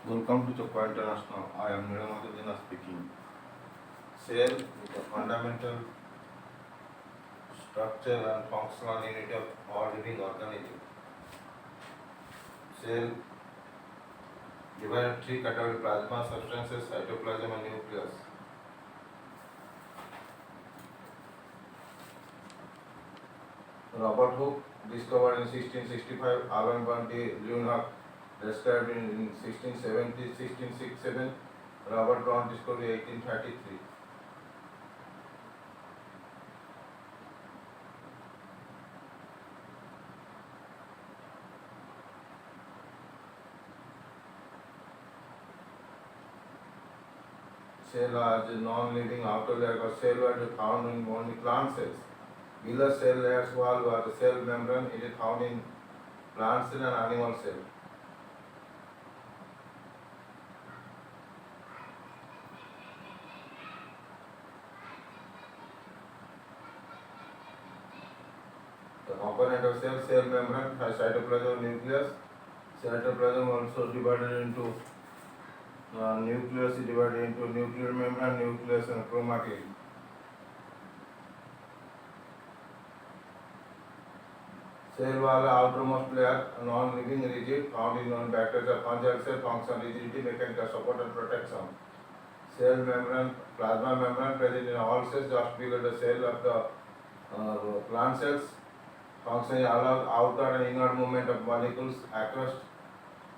Welcome to Chokwa International. I am Nilamadudina speaking. Cell is a fundamental structure and functional unit of all living organism. Cell divided into three categories: plasma, substances, cytoplasm, and nucleus. Robert Hooke discovered in 1665. Alan van de Leeuwenhoek described in 1670, 1667. Robert Brown discovered in 1833. Cell as a non-living outer layer of cell were found in only plant cells. Below cell layers wall was the cell membrane. It is found in plant cell and animal cell. The component of cell membrane has cytoplasm, nucleus. Cytoplasm also divided into nucleus is divided into nuclear membrane, nucleus, and chromatid. Cell wall outermost layer, non-living, rigid, found in non-bacterial fungal cell, function, rigidity, mechanical support and protection. Cell membrane, plasma membrane present in all cells just below the cell of the plant cells. Function allows outer and inward movement of molecules across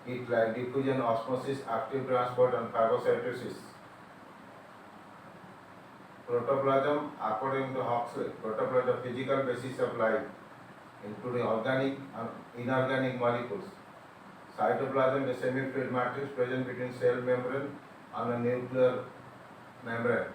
it like diffusion, osmosis, active transport and phagocytosis. Protoplasm, according to Huxley, protoplasm physical basis of life, including organic and inorganic molecules. Cytoplasm is a semi-fluid matrix present between cell membrane and a nuclear membrane.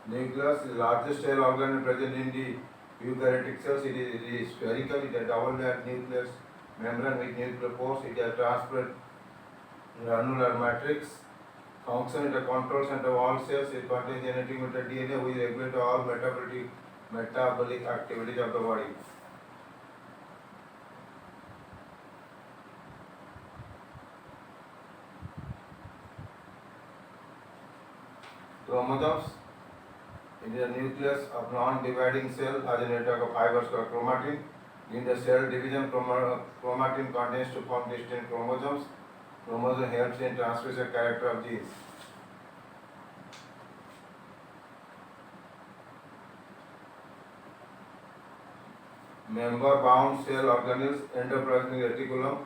Nucleus is the largest cell organ present in the eukaryotic cells. It is spherical. It is a double-layered nucleus membrane with nuclear pores. It is a transparent granular matrix. Function is a control center of all cells. It contains genetic material DNA which regulates all metabolic activities of the body. Chromosomes. It is a nucleus of non-dividing cell as a network of fibers called chromatin. In the cell division, chromatin contains to form distinct chromosomes. Chromosome helps in transmission character of genes. Member-bound cell organelles, endoplasmic reticulum.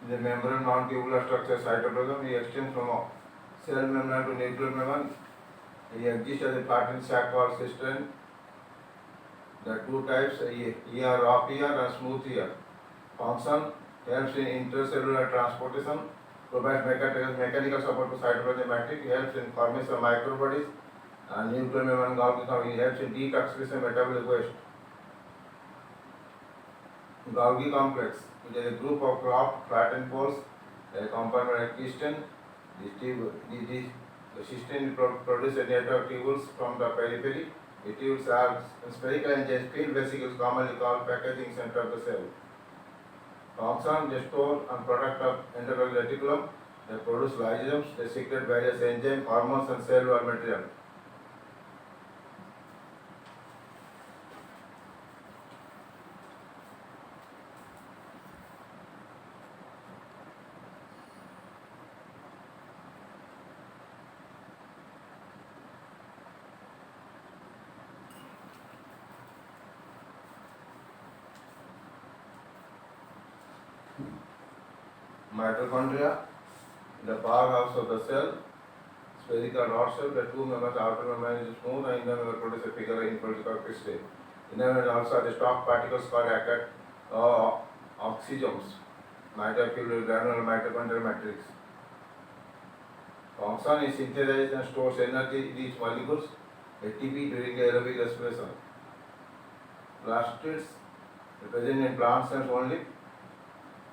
The membrane non-tubular structure cytoplasm. It extends from cell membrane to nuclear membrane. It exists as a pattern sac wall cistern. The two types, ER, rough ER and smooth ER. Function helps in intracellular transportation, provides mechanical support to cytoplasmic matrix, helps in formation of microbodies and nuclear membrane Golgi. It helps in detoxification metabolic waste. Golgi complex, it is a group of cropped flattened poles, a compound like keystone. The cystine produces a network of tubules from the periphery. The tubules are spherical and field vesicles commonly called packaging center of the cell. Function, they store and product of endoplasmic reticulum. They produce lysosomes. They secrete various enzymes, hormones and cell wall material. Mitochondria, the powerhouse of the cell, spherical rod cell. The two members, outer membrane is smooth and inner membrane produces a figure in political crystal. Inner membrane also has the stock particles called oxysomes. Mitochondrial granular mitochondrial matrix. function is synthesizes and stores energy in each molecules, ATP, during aerobic respiration. Plastids present in plant cells only,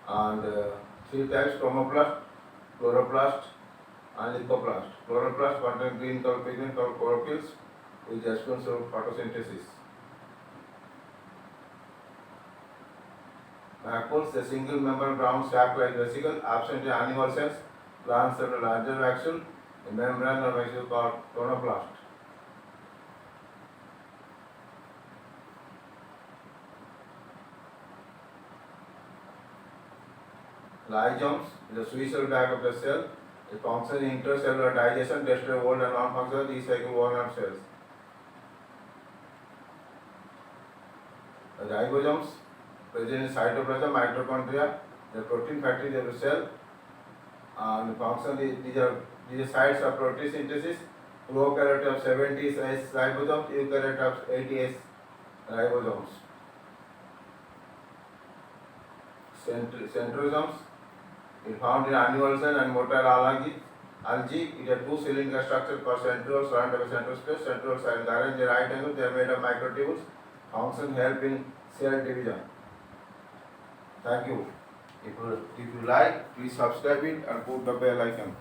and three types: chromoplast, chloroplast, and lithoplast. Chloroplast contain green color pigment called chlorophylls, which is responsible for photosynthesis. Vacuoles, a single member brown sac-like vesicle absent in animal cells. Plants have a larger vacuole, a membrane or vacuole called chromoplast. Lysosomes, the Swiss bag of the cell, it functions in intercellular digestion, destroy old and non-functional, recycle worn-out cells. The ribosomes, present in cytoplasm, mitochondria, the protein factories of the cell, and function, these are sites of protein synthesis. Prokaryote of 70 S ribosomes, eukaryote of 80 S ribosomes. Centrosomes, it found in animal cell and motile algae. It has two cylindrical structure called centrioles surrounded by centrospace. Centrioles are arranged in right angle. They are made of microtubules. Function help in cell division. Thank you. If you like, please subscribe it and put the bell icon.